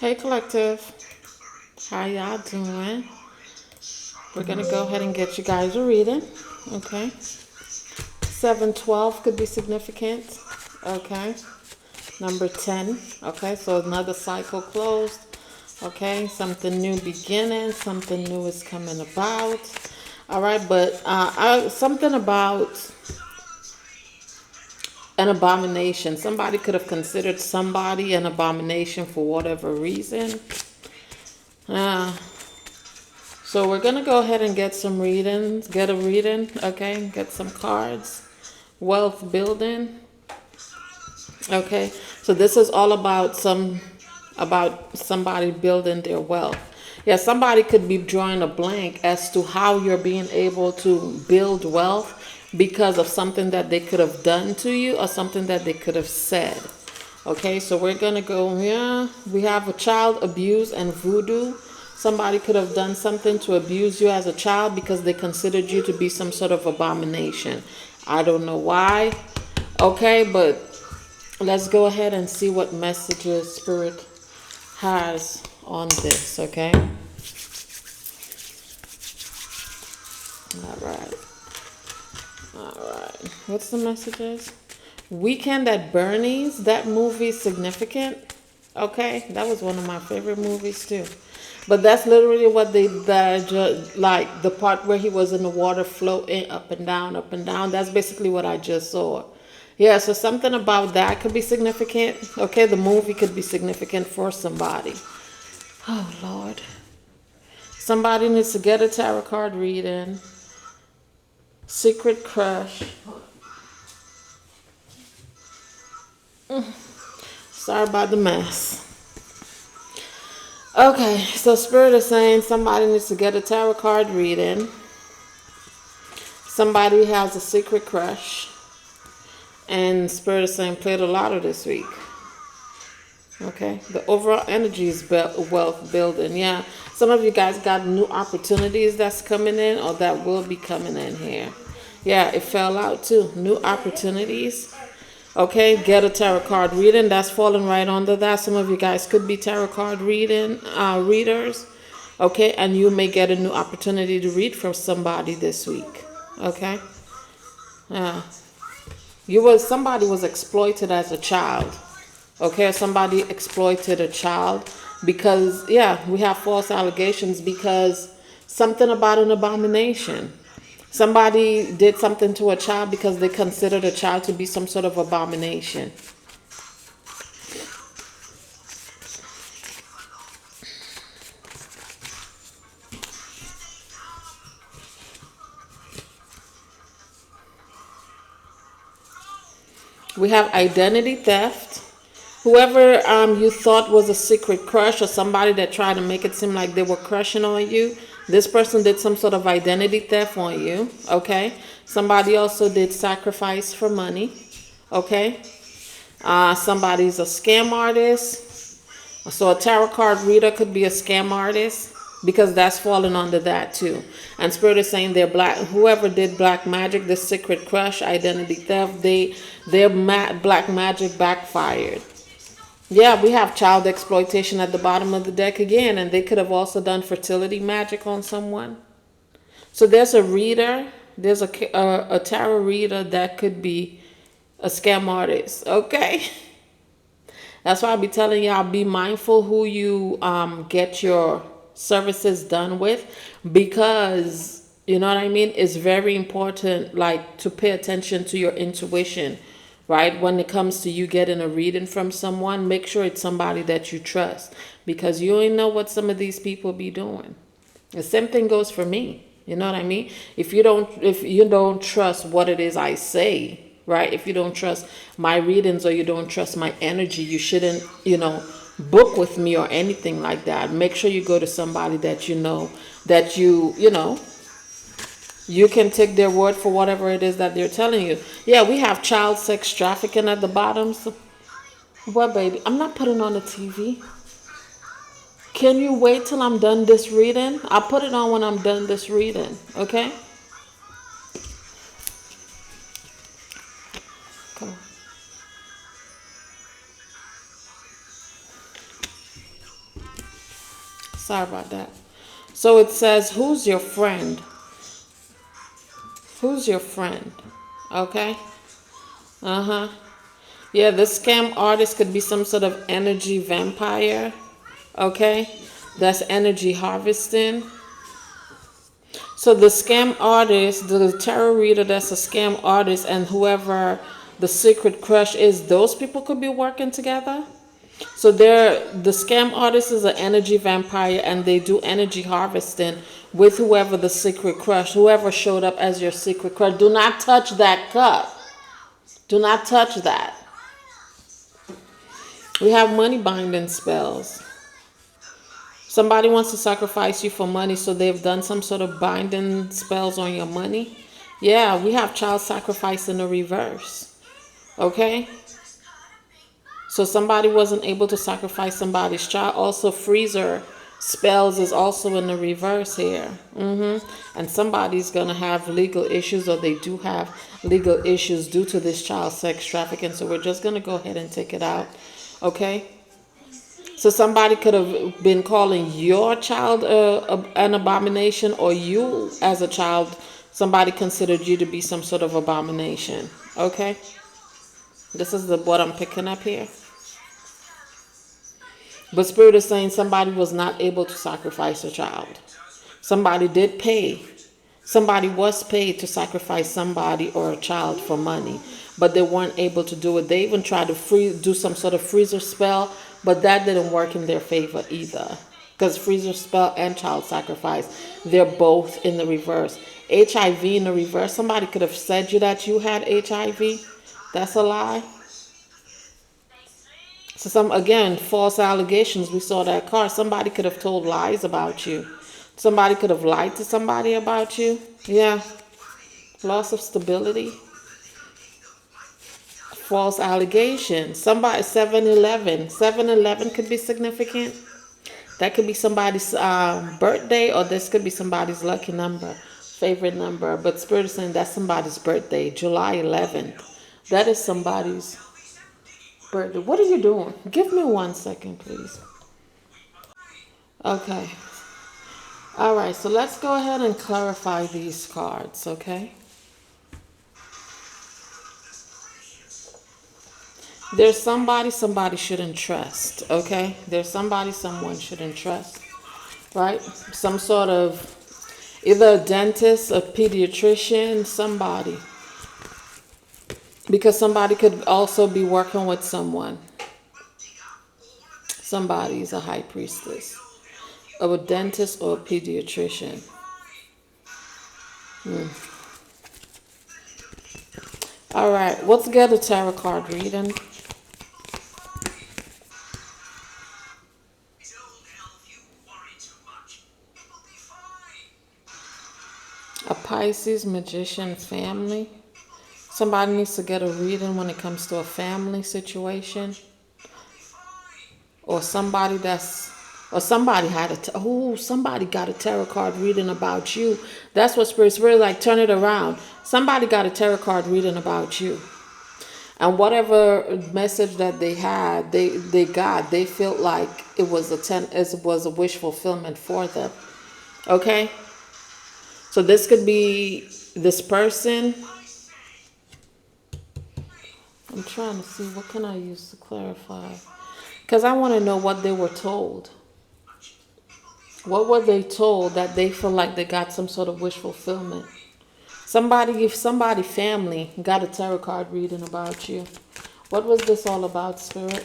Hey collective, how y'all doing? We're gonna go ahead and get you guys a reading. Okay. 712 could be significant. Okay. Number 10. Okay, so another cycle closed. Okay, something new beginning, something new is coming about. All right, but something about an abomination. Somebody could have considered somebody an abomination for whatever reason. Uh, So we're gonna go ahead and get some readings, get a reading, okay? Get some cards. Wealth building. Okay. So this is all about somebody building their wealth. Yeah, somebody could be drawing a blank as to how you're being able to build wealth because of something that they could have done to you or something that they could have said. Okay, so we're gonna go here. We have a child abuse and voodoo. Somebody could have done something to abuse you as a child because they considered you to be some sort of abomination. I don't know why. Okay, but let's go ahead and see what messages Spirit has on this, okay? All right. All right. What's the messages? Weekend at Bernie's. That movie is significant. Okay, that was one of my favorite movies too. But that's literally what like the part where he was in the water floating up and down, up and down. That's basically what I just saw. Yeah, so something about that could be significant. Okay, the movie could be significant for somebody. Oh Lord. Somebody needs to get a tarot card reading. Secret crush. Sorry about the mess. Okay, so Spirit is saying somebody needs to get a tarot card reading. Somebody has a secret crush. And Spirit is saying play the lotto this week. Okay, the overall energy is wealth building. Yeah, some of you guys got new opportunities that's coming in or that will be coming in here. Yeah, it fell out too. New opportunities. Okay, get a tarot card reading. That's falling right under that. Some of you guys could be tarot card readers. Okay, and you may get a new opportunity to read from somebody this week. Okay, yeah, somebody was exploited as a child. Okay, somebody exploited a child because yeah, we have false allegations because something about an abomination. Somebody did something to a child because they considered a child to be some sort of abomination. We have identity theft. Whoever you thought was a secret crush or somebody that tried to make it seem like they were crushing on you, this person did some sort of identity theft on you. Okay. Somebody also did sacrifice for money. Okay. Somebody's a scam artist. So a tarot card reader could be a scam artist because that's falling under that too. And Spirit is saying they're black. Whoever did black magic, the secret crush, identity theft, their black magic backfired. Yeah, we have child exploitation at the bottom of the deck again, and they could have also done fertility magic on someone. So there's a reader, there's a tarot reader that could be a scam artist. Okay. That's why I be telling y'all, be mindful who you get your services done with, because you know what I mean. It's very important, like, to pay attention to your intuition, right? When it comes to you getting a reading from someone, make sure it's somebody that you trust, because you ain't know what some of these people be doing. The same thing goes for me. You know what I mean? If you don't trust what it is I say, right? If you don't trust my readings or you don't trust my energy, you shouldn't, book with me or anything like that. Make sure you go to somebody that you know, that you can take their word for whatever it is that they're telling you. Yeah, we have child sex trafficking at the bottom. So, what, baby? I'm not putting on the TV. Can you wait till I'm done this reading? I'll put it on when I'm done this reading, okay? Come on. Sorry about that. So it says, who's your friend? Who's your friend? Okay. Uh-huh. Yeah, this scam artist could be some sort of energy vampire. Okay. That's energy harvesting. So the scam artist, the tarot reader that's a scam artist, and whoever the secret crush is, those people could be working together. So the scam artist is an energy vampire, and they do energy harvesting with whoever the secret crush, whoever showed up as your secret crush. Do not touch that cup. Do not touch that. We have money binding spells. Somebody wants to sacrifice you for money, so they've done some sort of binding spells on your money. Yeah, we have child sacrifice in the reverse. Okay? So somebody wasn't able to sacrifice somebody's child. Also, freezer spells is also in the reverse here. And somebody's going to have legal issues, or they do have legal issues due to this child sex trafficking. So we're just going to go ahead and take it out. Okay? So somebody could have been calling your child an abomination, or you as a child, somebody considered you to be some sort of abomination. Okay? This is what I'm picking up here. But Spirit is saying somebody was not able to sacrifice a child. Somebody did pay. Somebody was paid to sacrifice somebody or a child for money, but they weren't able to do it. They even tried to do some sort of freezer spell, but that didn't work in their favor either. Because freezer spell and child sacrifice, they're both in the reverse. HIV in the reverse. Somebody could have said you that you had HIV. That's a lie. So again, false allegations. We saw that card. Somebody could have told lies about you. Somebody could have lied to somebody about you. Yeah. Loss of stability. False allegations. Somebody, 7-Eleven. 7-Eleven could be significant. That could be somebody's birthday, or this could be somebody's lucky number, favorite number. But Spirit is saying that's somebody's birthday, July 11th. That is somebody's birthday. What are you doing? Give me 1 second, please. Okay. All right, so let's go ahead and clarify these cards, okay? There's somebody shouldn't trust, okay? There's somebody someone shouldn't trust, right? Some sort of, either a dentist, a pediatrician, somebody. Because somebody could also be working with someone. Somebody is a high priestess, or a dentist or a pediatrician. All right, let's get a tarot card reading. A Pisces, magician, family. Somebody needs to get a reading when it comes to a family situation. Or somebody somebody somebody got a tarot card reading about you. That's what Spirit's really like. Turn it around. Somebody got a tarot card reading about you. And whatever message that they had, they felt like it was a wish fulfillment for them. Okay? So this could be this person. I'm trying to see, what can I use to clarify? Because I want to know what they were told. What were they told that they feel like they got some sort of wish fulfillment? If somebody family got a tarot card reading about you. What was this all about, Spirit?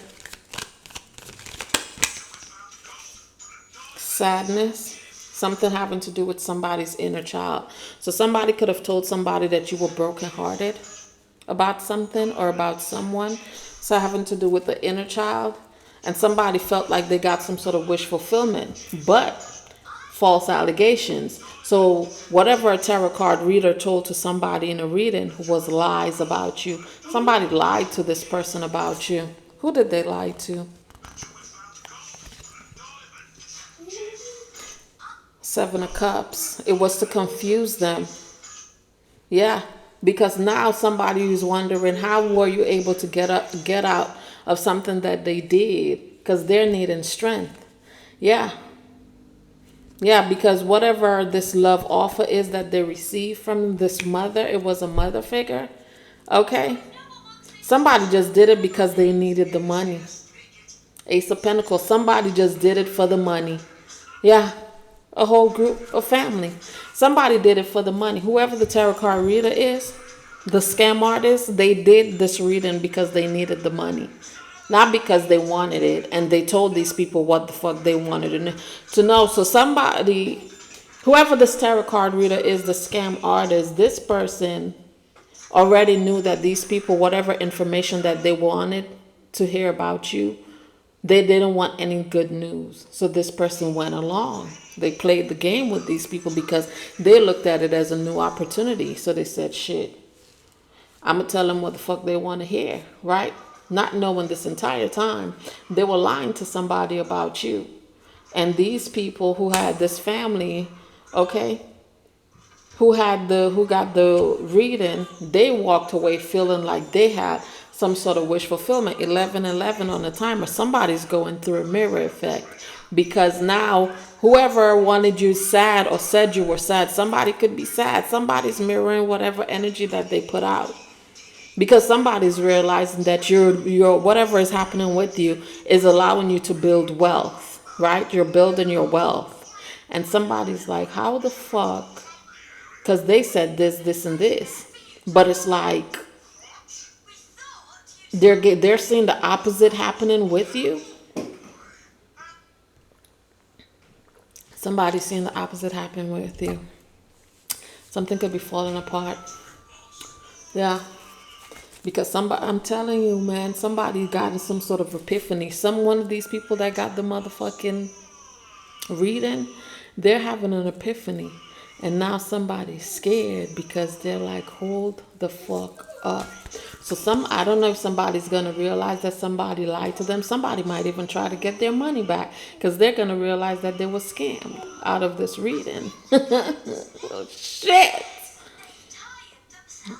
Sadness. Something having to do with somebody's inner child. So somebody could have told somebody that you were brokenhearted about something or about someone. So having to do with the inner child. And somebody felt like they got some sort of wish fulfillment. But false allegations. So whatever a tarot card reader told to somebody in a reading was lies about you. Somebody lied to this person about you. Who did they lie to? 7 of Cups. It was to confuse them. Yeah, because now somebody is wondering, how were you able to get out of something that they did? Because they're needing strength. Yeah. Yeah, because whatever this love offer is that they received from this mother, it was a mother figure. Okay? Somebody just did it because they needed the money. Ace of Pentacles, somebody just did it for the money. Yeah, a whole group, a family. Somebody did it for the money. Whoever the tarot card reader is, the scam artist, they did this reading because they needed the money. Not because they wanted it and they told these people what the fuck they wanted to know. So somebody, whoever this tarot card reader is, the scam artist, this person already knew that these people, whatever information that they wanted to hear about you, they didn't want any good news. So this person went along. They played the game with these people because they looked at it as a new opportunity. So they said, shit, I'm going to tell them what the fuck they want to hear, right? Not knowing this entire time they were lying to somebody about you. And these people who had this family, okay, who got the reading, they walked away feeling like they had some sort of wish fulfillment. 11:11 on the timer. Somebody's going through a mirror effect because now whoever wanted you sad or said you were sad, somebody could be sad. Somebody's mirroring whatever energy that they put out. Because somebody's realizing that your whatever is happening with you is allowing you to build wealth, right? You're building your wealth. And somebody's like, how the fuck? Because they said this, this, and this. But it's like they're seeing the opposite happening with you. Somebody's seeing the opposite happen with you. Something could be falling apart. Yeah. Because somebody, I'm telling you, man, somebody got some sort of epiphany. One of these people that got the motherfucking reading, they're having an epiphany. And now somebody's scared because they're like, hold the fuck up. So I don't know if somebody's going to realize that somebody lied to them. Somebody might even try to get their money back because they're going to realize that they were scammed out of this reading. Oh, shit.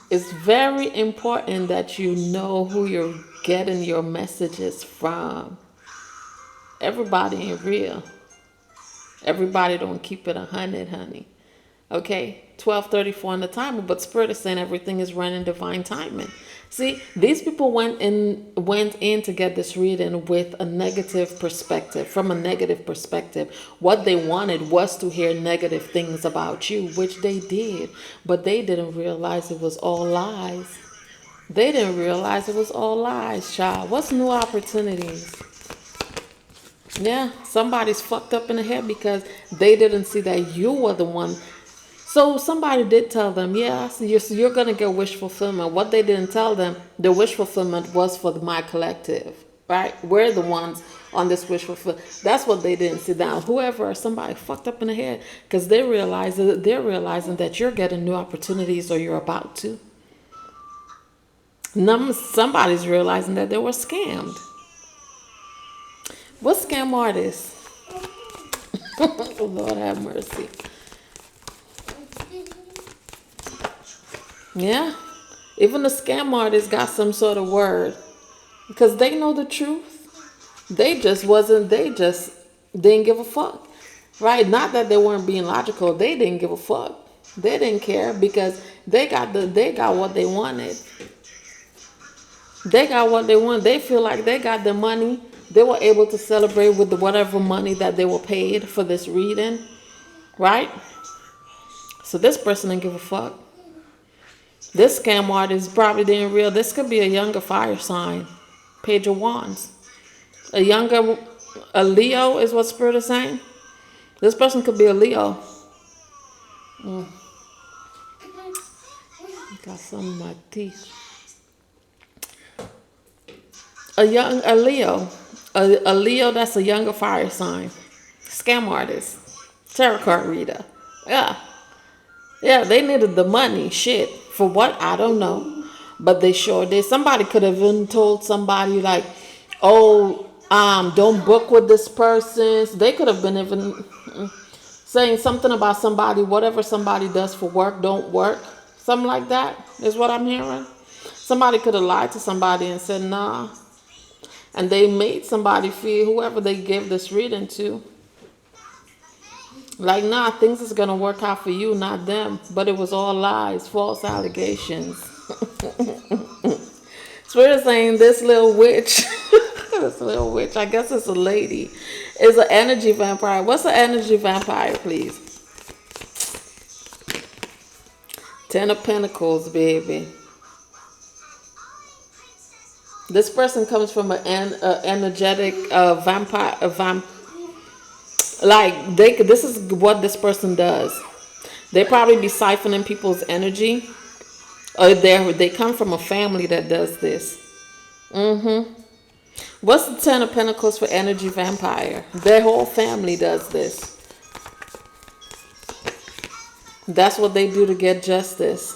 It's very important that you know who you're getting your messages from. Everybody ain't real. Everybody don't keep it 100, honey. Okay, 12:34 on the timer, but Spirit is saying everything is running divine timing. See, these people went in to get this reading with a negative perspective, from a negative perspective. What they wanted was to hear negative things about you, which they did, but they didn't realize it was all lies. They didn't realize it was all lies, child. What's new opportunities? Yeah, somebody's fucked up in the head because they didn't see that you were the one. So somebody did tell them, yeah, so you're going to get wish fulfillment. What they didn't tell them, the wish fulfillment was for my collective, right? We're the ones on this wish fulfillment. That's what they didn't see down. Whoever, somebody fucked up in the head because they're realizing that you're getting new opportunities or you're about to. Somebody's realizing that they were scammed. What scam artist? Lord have mercy. Yeah, even the scam artist got some sort of word because they know the truth. They just didn't give a fuck, right? Not that they weren't being logical. They didn't give a fuck. They didn't care because they got what they wanted. They got what they want. They feel like they got the money. They were able to celebrate with whatever money that they were paid for this reading, right? So this person didn't give a fuck. This scam artist probably didn't realize this could be a younger fire sign. Page of Wands. A Leo is what Spirit is saying. This person could be a Leo. Got some in my teeth. A Leo. A Leo that's a younger fire sign. Scam artist. Tarot card reader. Yeah. Yeah, they needed the money. Shit. For what? I don't know. But they sure did. Somebody could have even told somebody like, oh, don't book with this person. They could have been even saying something about somebody, whatever somebody does for work, don't work. Something like that is what I'm hearing. Somebody could have lied to somebody and said, nah. And they made somebody feel, whoever they gave this reading to, Like, nah, things is gonna work out for you, not them. But it was all lies, false allegations. Spirit saying this little witch, this little witch, I guess it's a lady, is an energy vampire. What's an energy vampire, please? Ten of Pentacles, baby. This person comes from an energetic vampire, like this is what this person does. They probably be siphoning people's energy, or they come from a family that does this. What's the Ten of Pentacles for energy vampire? Their whole family does this. That's what they do to get justice.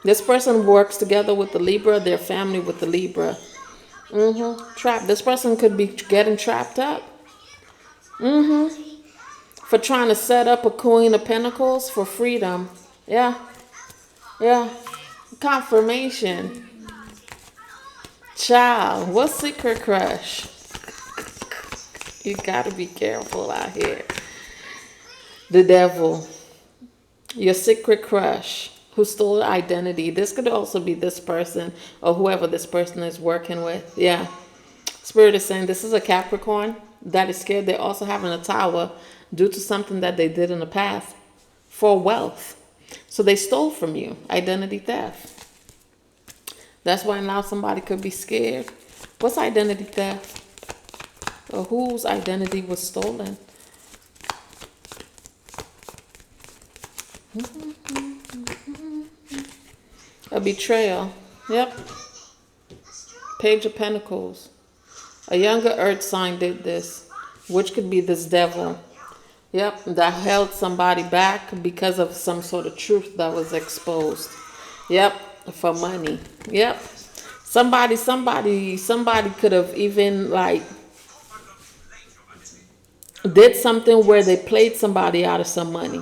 This person works together with the Libra, their family with the Libra. Trapped. This person could be getting trapped up. For trying to set up a Queen of Pentacles for freedom. Yeah. Yeah. Confirmation. Child. What's secret crush? You gotta be careful out here. The devil. Your secret crush who stole identity. This could also be this person or whoever this person is working with. Yeah. Spirit is saying this is a Capricorn that is scared. They're also having a tower due to something that they did in the past for wealth. So they stole from you. Identity theft. That's why now somebody could be scared. What's identity theft? Or whose identity was stolen? A betrayal. Yep. Page of Pentacles. A younger earth sign did this, which could be this devil. Yep, that held somebody back because of some sort of truth that was exposed. Yep, for money. Yep. Somebody could have even like did something where they played somebody out of some money.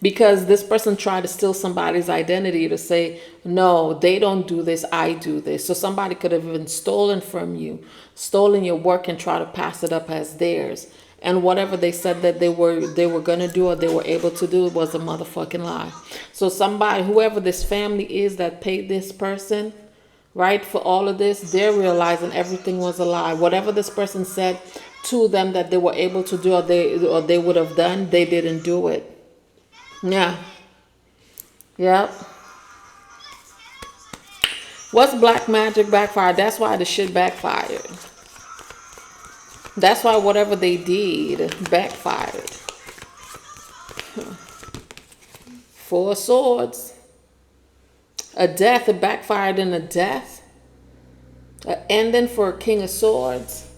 Because this person tried to steal somebody's identity to say, no, they don't do this, I do this. So somebody could have even stolen from you, stolen your work and try to pass it up as theirs. And whatever they said that they were going to do or they were able to do was a motherfucking lie. So somebody, whoever this family is that paid this person, right, for all of this, they're realizing everything was a lie. Whatever this person said to them that they were able to do or they would have done, they didn't do it. Yeah. Yep. What's black magic backfired? That's why the shit backfired. That's why whatever they did backfired. Four of Swords. A death. It backfired in a death. An ending for a King of Swords.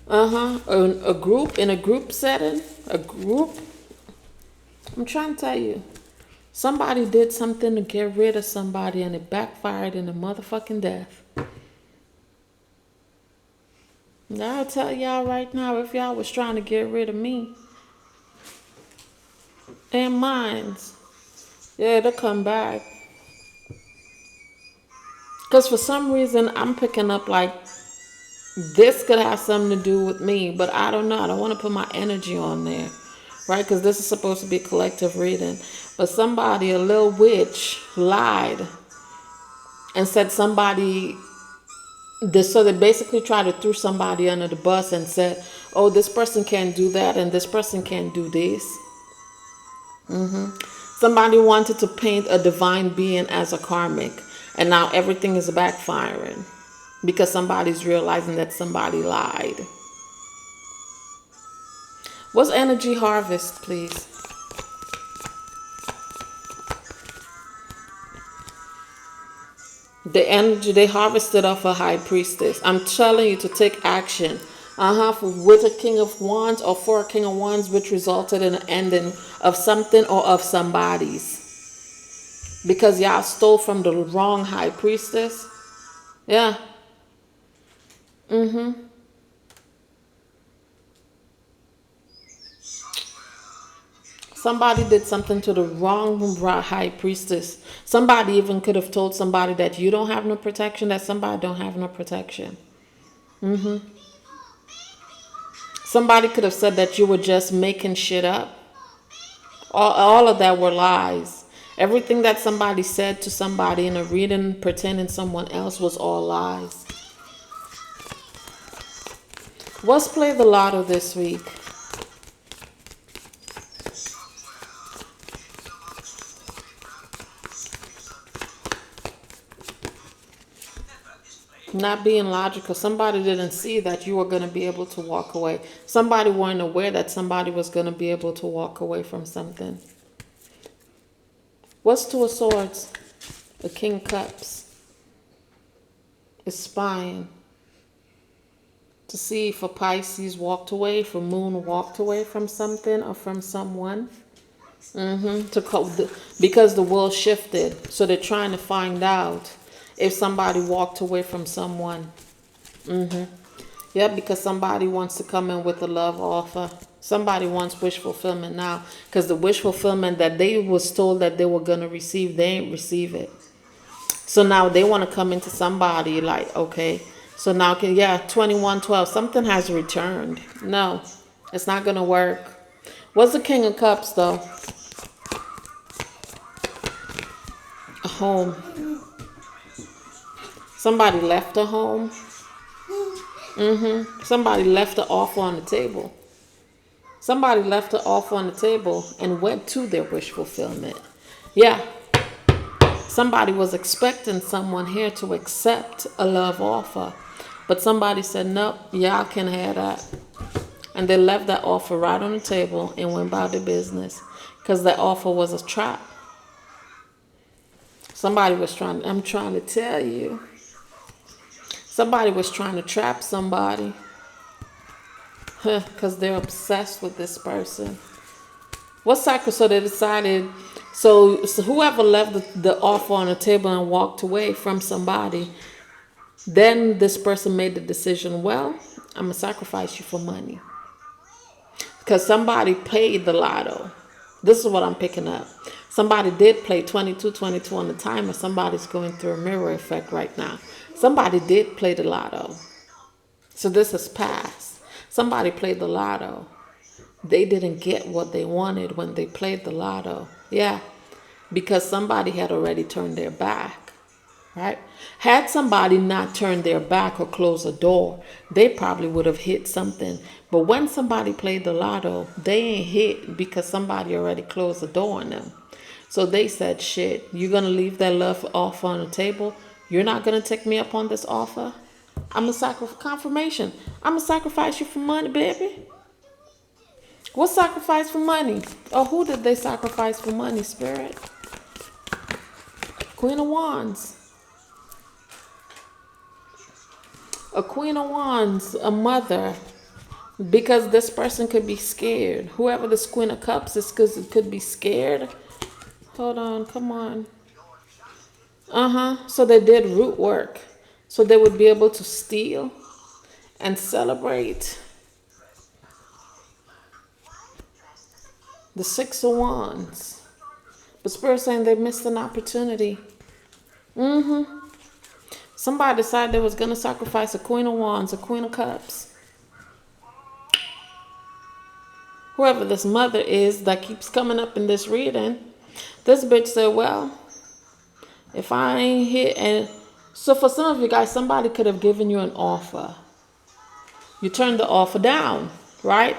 A group, in a group setting. A group. I'm trying to tell you. Somebody did something to get rid of somebody and it backfired in a motherfucking death. Now I'll tell y'all right now, if y'all was trying to get rid of me and mines, yeah, it'll come back. Because for some reason, I'm picking up like this could have something to do with me, but I don't know. I don't want to put my energy on there, right? Because this is supposed to be a collective reading. But somebody, a little witch, lied and said somebody... So they basically tried to throw somebody under the bus and said, oh, this person can't do that and this person can't do this. Somebody wanted to paint a divine being as a karmic. And now everything is backfiring because somebody's realizing that somebody lied. What's energy harvest, please? The energy they harvested off a high priestess. I'm telling you to take action. With a King of Wands or for a King of Wands, which resulted in an ending of something or of somebody's. Because y'all stole from the wrong high priestess. Yeah. Somebody did something to the wrong high priestess. Somebody even could have told somebody that you don't have no protection, that somebody don't have no protection. Somebody could have said that you were just making shit up. All of that were lies. Everything that somebody said to somebody in a reading pertaining to someone else was all lies. Let's play the lotto this week. Not being logical. Somebody didn't see that you were going to be able to walk away. Somebody weren't aware that somebody was going to be able to walk away from something. What's Two of Swords? The King of Cups. It's spying. To see if a Pisces walked away, if a Moon walked away from something or from someone. Because the world shifted. So they're trying to find out if somebody walked away from someone. Yeah, because somebody wants to come in with a love offer. Somebody wants wish fulfillment now. Because the wish fulfillment that they was told that they were going to receive, they ain't receive it. So now they want to come into somebody like, okay. So now, 2112, something has returned. No, it's not going to work. What's the King of Cups, though? A home. Somebody left a home. Somebody left an offer on the table. Somebody left an offer on the table and went to their wish fulfillment. Yeah. Somebody was expecting someone here to accept a love offer. But somebody said, nope, y'all can have that. And they left that offer right on the table and went about their business. Because that offer was a trap. Somebody was I'm trying to tell you. Somebody was trying to trap somebody. Because they're obsessed with this person. What cycle? So they decided, so whoever left the offer on the table and walked away from somebody, then this person made the decision, well, I'm going to sacrifice you for money. Because somebody paid the lotto. This is what I'm picking up. Somebody did play 2222 on the timer. Somebody's going through a mirror effect right now. Somebody did play the lotto. So this is past. Somebody played the lotto. They didn't get what they wanted when they played the lotto. Yeah, because somebody had already turned their back, right? Had somebody not turned their back or closed a door, they probably would have hit something. But when somebody played the lotto, they ain't hit because somebody already closed the door on them. So they said, shit, you're going to leave that love offer on the table? You're not going to take me up on this offer? I'm a confirmation. I'm going to sacrifice you for money, baby. What sacrifice for money? Or who did they sacrifice for money, Spirit? Queen of Wands. A Queen of Wands, a mother. Because this person could be scared. Whoever this Queen of Cups is, because it could be scared. Hold on, come on. So they did root work. So they would be able to steal and celebrate. The Six of Wands. But Spirit saying they missed an opportunity. Somebody decided they was going to sacrifice a Queen of Wands, a Queen of Cups. Whoever this mother is that keeps coming up in this reading, this bitch said, well, if I ain't hit, and so for some of you guys, somebody could have given you an offer. You turned the offer down, right?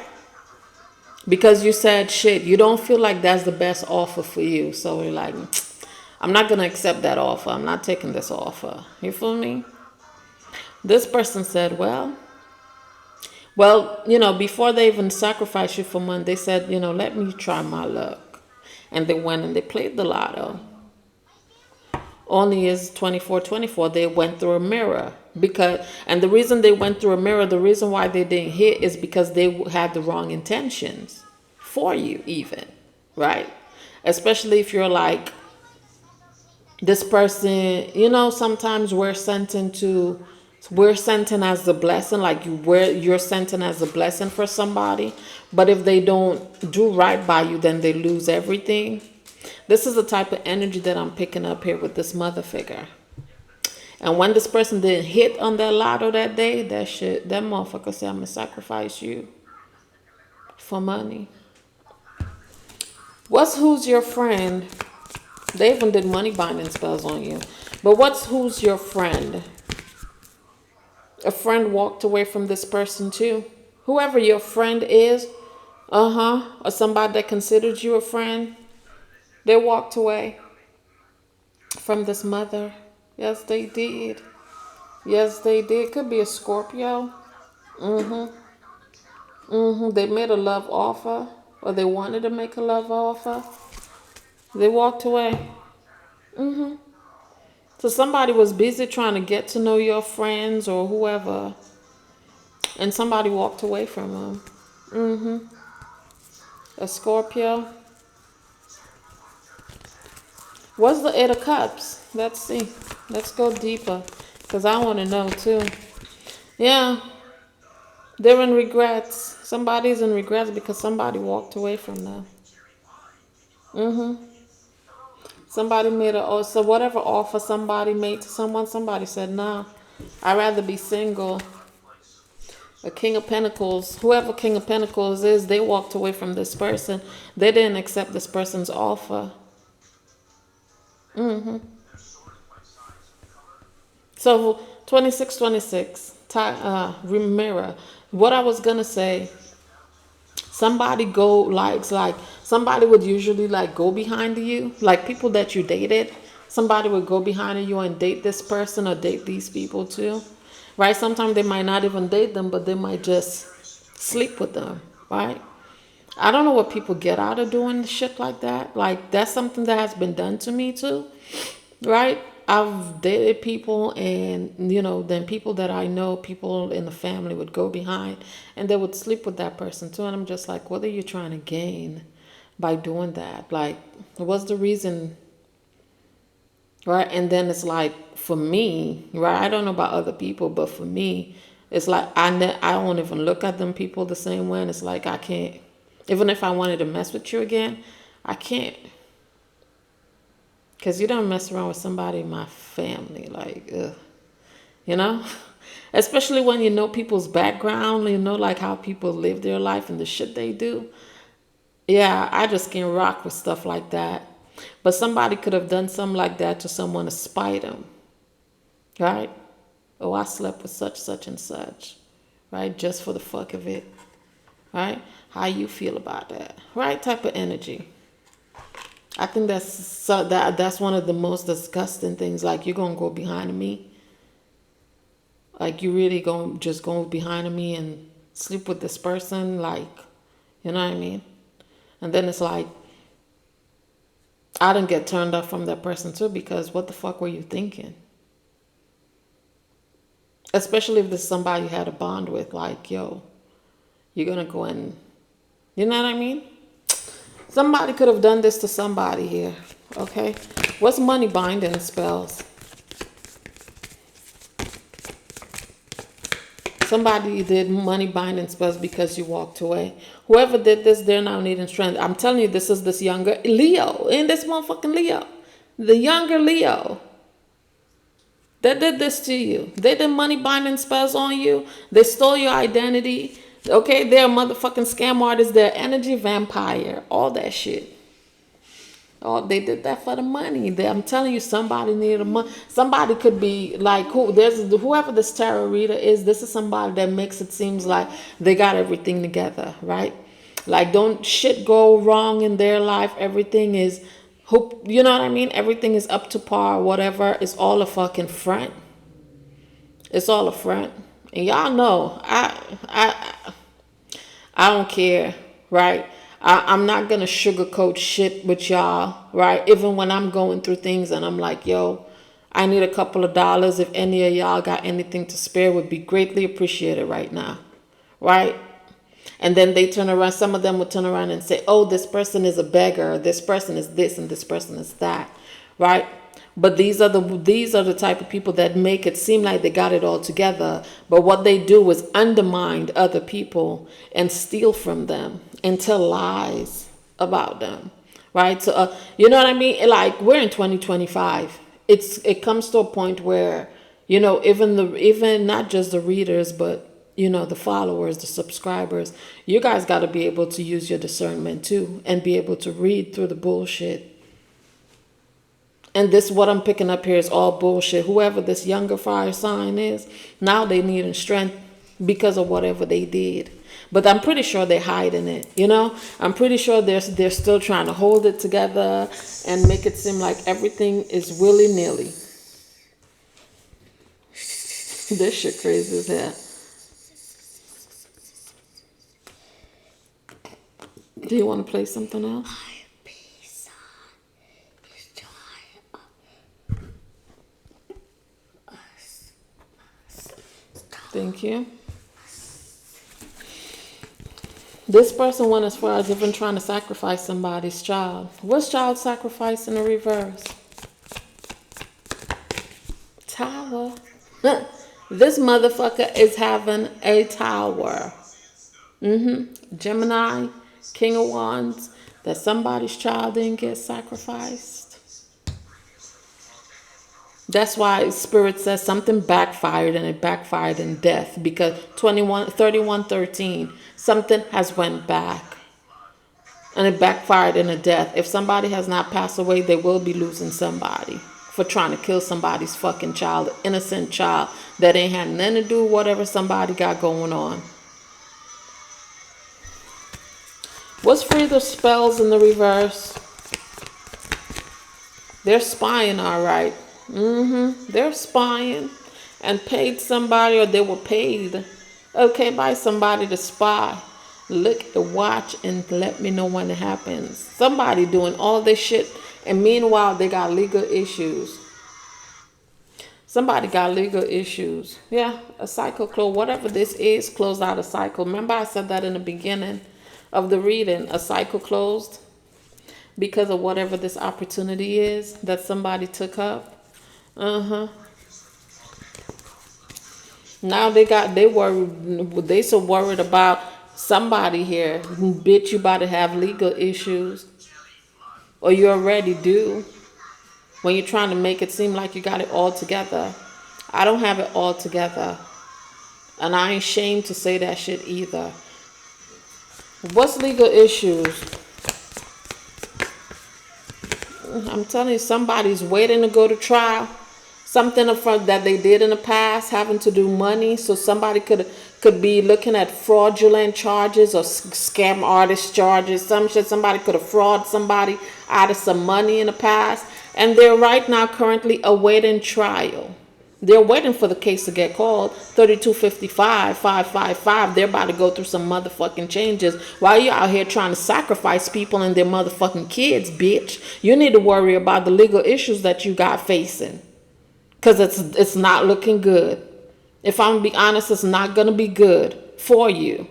Because you said, shit, you don't feel like that's the best offer for you. So you're like, I'm not going to accept that offer. I'm not taking this offer. You feel me? This person said, well, before they even sacrificed you for money, they said, let me try my luck. And they went and they played the lotto. Only is 2424. They went through a mirror. And the reason they went through a mirror, the reason why they didn't hit is because they had the wrong intentions for you even, right? Especially if you're like, this person, sometimes we're sent as the blessing, like you're sent in as a blessing for somebody. But if they don't do right by you, then they lose everything. This is the type of energy that I'm picking up here with this mother figure. And when this person didn't hit on that lotto that day, that motherfucker said, I'm going to sacrifice you. for money. Who's your friend? They even did money binding spells on you. But who's your friend? A friend walked away from this person too. Whoever your friend is, or somebody that considered you a friend, they walked away from this mother. Yes, they did. Yes, they did. Could be a Scorpio. They made a love offer, or they wanted to make a love offer. They walked away. So somebody was busy trying to get to know your friends or whoever, and somebody walked away from them. A Scorpio. What's the Eight of Cups? Let's see. Let's go deeper, because I want to know too. Yeah, they're in regrets. Somebody's in regrets because somebody walked away from them. Somebody made so whatever offer somebody made to someone, somebody said, nah, I'd rather be single. A King of Pentacles, whoever King of Pentacles is, they walked away from this person. They didn't accept this person's offer. So 2626, mirror. What I was gonna say, somebody somebody would usually like go behind you, like people that you dated. Somebody would go behind you and date this person or date these people too, right? Sometimes they might not even date them, but they might just sleep with them, right? I don't know what people get out of doing shit like that. Like, that's something that has been done to me too, right? I've dated people, and then people that I know, people in the family would go behind and they would sleep with that person too. And I'm just like, what are you trying to gain by doing that? Like, what's the reason? Right? And then it's like, for me, right? I don't know about other people, but for me, it's like I don't even look at them people the same way. And it's like, I can't, even if I wanted to mess with you again, I can't. Because you don't mess around with somebody in my family. Like, ugh. You know? Especially when you know people's background, like how people live their life and the shit they do. Yeah, I just can't rock with stuff like that. But somebody could have done something like that to someone to spite them. Right? Oh, I slept with such, such, and such. Right? Just for the fuck of it. Right? How you feel about that? Right? Type of energy. I think that's one of the most disgusting things. Like, you're gonna go behind me. Like, you really gonna just go behind me and sleep with this person. Like, you know what I mean? And then it's like, I didn't get turned off from that person too, because what the fuck were you thinking? Especially if this is somebody you had a bond with. Like, yo, you're gonna go and, you know what I mean? Somebody could have done this to somebody here, okay? What's money binding spells? Somebody did money binding spells because you walked away. Whoever did this, they're now needing strength. I'm telling you, this is this younger Leo. In this motherfucking Leo. The younger Leo. That did this to you. They did money binding spells on you. They stole your identity. Okay, they're a motherfucking scam artist. They're energy vampire. All that shit. Oh, they did that for the money. I'm telling you, somebody needed money. Somebody could be like, whoever this tarot reader is, this is somebody that makes it seems like they got everything together, right? Like, don't shit go wrong in their life. Everything is, you know what I mean? Everything is up to par, whatever. It's all a fucking front. It's all a front. And y'all know, I don't care, right? I'm not going to sugarcoat shit with y'all, right? Even when I'm going through things and I'm like, yo, I need a couple of dollars. If any of y'all got anything to spare, would be greatly appreciated right now, right? And then they turn around, some of them would turn around and say, oh, this person is a beggar, this person is this, and this person is that, right? But these are the type of people that make it seem like they got it all together. But what they do is undermine other people and steal from them and tell lies about them, right? So, you know what I mean? Like, we're in 2025. It comes to a point where, even not just the readers, but the followers, the subscribers, you guys got to be able to use your discernment too and be able to read through the bullshit. And this, what I'm picking up here, is all bullshit. Whoever this younger fire sign is, now they need strength because of whatever they did. But I'm pretty sure they're hiding it, I'm pretty sure they're still trying to hold it together and make it seem like everything is willy-nilly. This shit crazy as hell. Do you want to play something else? Thank you. This person went as far as even trying to sacrifice somebody's child. What's child sacrifice in the reverse? Tower. This motherfucker is having a tower. Gemini, King of Wands, that somebody's child didn't get sacrificed. That's why Spirit says something backfired, and it backfired in death, because 31:13, something has went back and it backfired in a death. If somebody has not passed away, they will be losing somebody for trying to kill somebody's fucking child, an innocent child that ain't had nothing to do with whatever somebody got going on. What's free the spells in the reverse? They're spying, all right. They're spying and paid somebody, or they were paid, by somebody to spy. Look, watch, and let me know when it happens. Somebody doing all this shit, and meanwhile they got legal issues. Somebody got legal issues. Yeah, a cycle close. Whatever this is, close out a cycle. Remember I said that in the beginning of the reading. A cycle closed because of whatever this opportunity is that somebody took up. Now they so worried about somebody here. Bitch, you about to have legal issues, or you already do, when you're trying to make it seem like you got it all together. I don't have it all together, and I ain't ashamed to say that shit either. What's legal issues? I'm telling you, somebody's waiting to go to trial. Something that they did in the past, having to do money. So somebody could be looking at fraudulent charges or scam artist charges. Some shit. Somebody could have fraud somebody out of some money in the past, and they're right now currently awaiting trial. They're waiting for the case to get called. 3255, 555. They're about to go through some motherfucking changes while you're out here trying to sacrifice people and their motherfucking kids, bitch. You need to worry about the legal issues that you got facing. Because it's not looking good. If I'm going to be honest, it's not going to be good for you.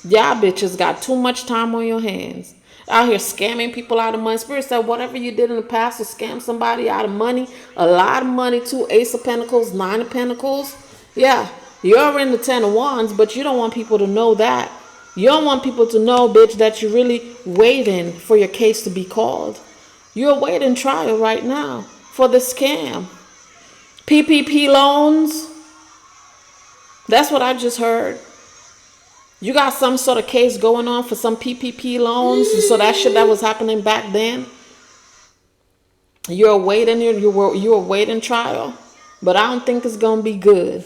Y'all bitches got too much time on your hands. Out here scamming people out of money. Spirit said whatever you did in the past to scam somebody out of money, a lot of money too. Ace of Pentacles, Nine of Pentacles. Yeah, you're in the Ten of Wands, but you don't want people to know that. You don't want people to know, bitch, that you're really waiting for your case to be called. You're awaiting trial right now for the scam. PPP loans. That's what I just heard. You got some sort of case going on for some PPP loans. So that shit that was happening back then. You're awaiting trial. But I don't think it's going to be good.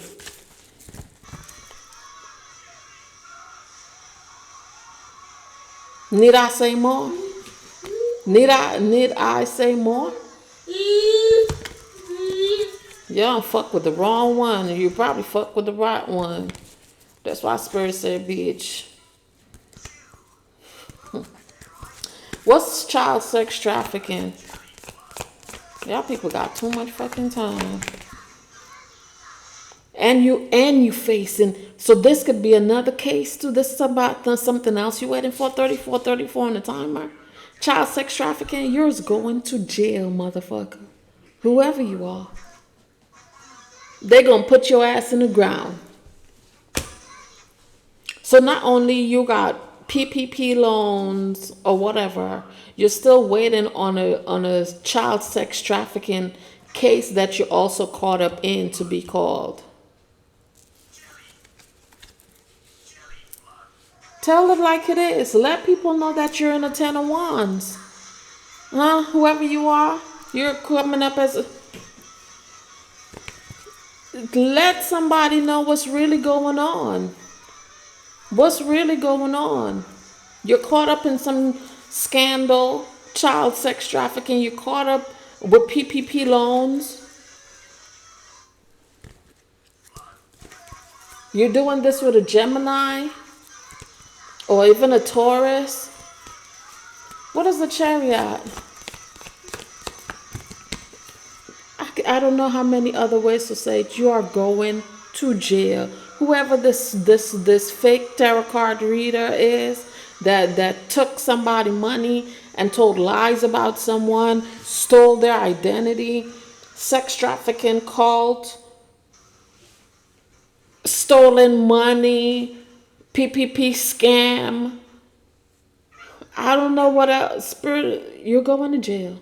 Need I say more? Need I say more? You don't fuck with the wrong one. You probably fuck with the right one. That's why Spirit said, bitch. What's child sex trafficking? Y'all people got too much fucking time. And you facing. So this could be another case too. This is about something else you waiting for. 34 on the timer. Child sex trafficking. You're going to jail, motherfucker. Whoever you are. They're going to put your ass in the ground. So not only you got PPP loans or whatever, you're still waiting on a child sex trafficking case that you're also caught up in to be called. Tell it like it is. Let people know that you're in a 10 of wands. Whoever you are, you're coming up as a... Let somebody know what's really going on. What's really going on? You're caught up in some scandal, child sex trafficking. You're caught up with PPP loans. You're doing this with a Gemini or even a Taurus. What is the Chariot? I don't know how many other ways to say it. You are going to jail. Whoever this fake tarot card reader is that took somebody money and told lies about someone, stole their identity, sex trafficking cult, stolen money, PPP scam. I don't know what else. Spirit, you're going to jail.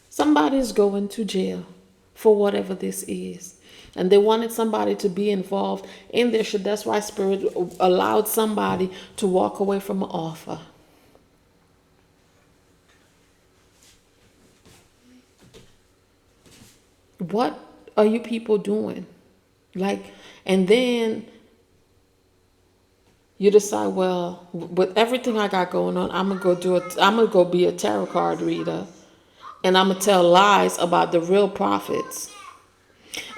Somebody's going to jail for whatever this is. And they wanted somebody to be involved in their shit. That's why Spirit allowed somebody to walk away from an offer. What are you people doing? And then you decide, well, with everything I got going on, I'm gonna go be a tarot card reader, and I'm gonna tell lies about the real prophets.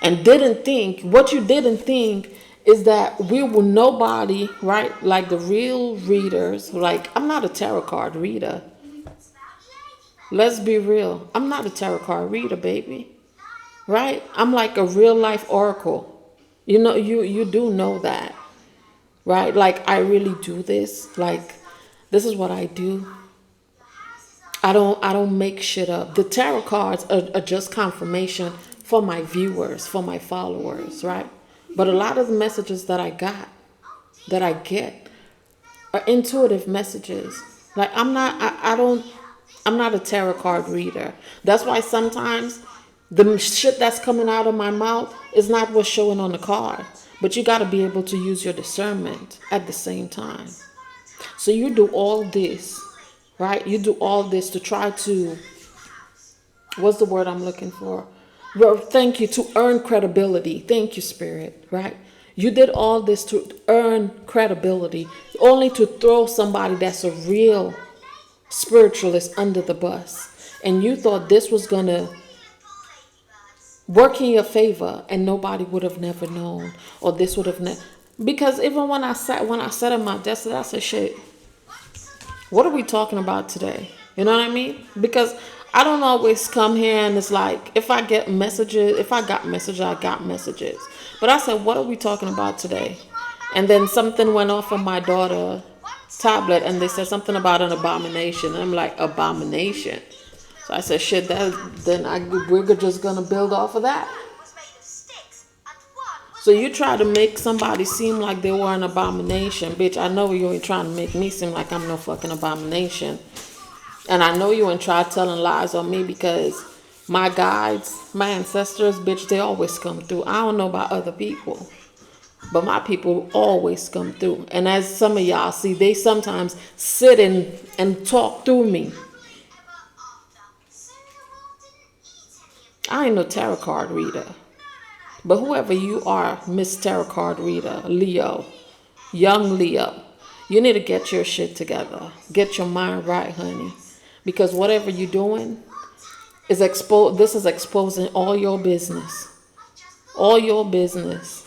And what you didn't think is that we were nobody, right? Like the real readers. Like, I'm not a tarot card reader. Let's be real. I'm not a tarot card reader, baby. Right? I'm like a real life oracle. You do know that. Right? Like, I really do this. Like, this is what I do. I don't make shit up. The tarot cards are just confirmation for my viewers, for my followers, right? But a lot of the messages that I get are intuitive messages. Like, I'm not a tarot card reader. That's why sometimes the shit that's coming out of my mouth is not what's showing on the card. But you got to be able to use your discernment at the same time. So you do all this, right? You do all this to try to, what's the word I'm looking for? Well, thank you, to earn credibility. Thank you, Spirit, right? You did all this to earn credibility, only to throw somebody that's a real spiritualist under the bus. And you thought this was going to work in your favor and nobody would have never known, or this would have never. Because even when I sat at my desk, I said, shit, what are we talking about today? You know what I mean? Because I don't always come here and it's like, if I got messages, I got messages. But I said, what are we talking about today? And then something went off on my daughter's tablet and they said something about an abomination. And I'm like, abomination? So I said, shit, we're just going to build off of that. So you try to make somebody seem like they were an abomination. Bitch, I know you ain't trying to make me seem like I'm no fucking abomination. And I know you ain't try telling lies on me, because my guides, my ancestors, bitch, they always come through. I don't know about other people, but my people always come through. And as some of y'all see, they sometimes sit and talk through me. I ain't no tarot card reader. But whoever you are, Miss Tarot Card Reader, Leo, young Leo, you need to get your shit together. Get your mind right, honey. Because whatever you're doing is this is exposing all your business. All your business.